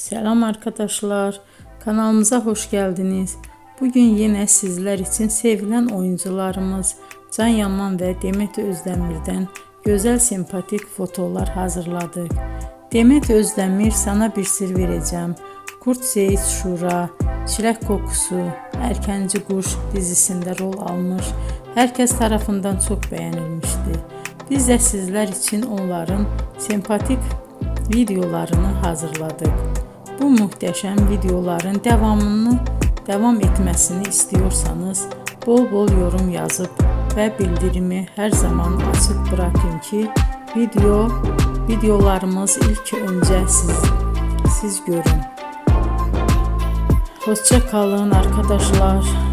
Selam arkadaşlar, kanalımıza hoş geldiniz. Bugün yine sizler için sevilen oyuncularımız Can Yaman ve Demet Özdemir'den güzel sempatik fotolar hazırladık. Demet Özdemir Sana Bir Sır Vereceğim, Kurt Seyit Şura, Çilek Kokusu, Erkenci Kuş dizisinde rol almış. Herkes tarafından çok beğenilmişti. Biz de sizler için onların sempatik videolarını hazırladık. Bu muhteşem videoların devam etmesini istiyorsanız bol bol yorum yazıp ve bildirimi her zaman açık bırakın ki videolarımız ilk önce siz görün. Hoşça kalın arkadaşlar.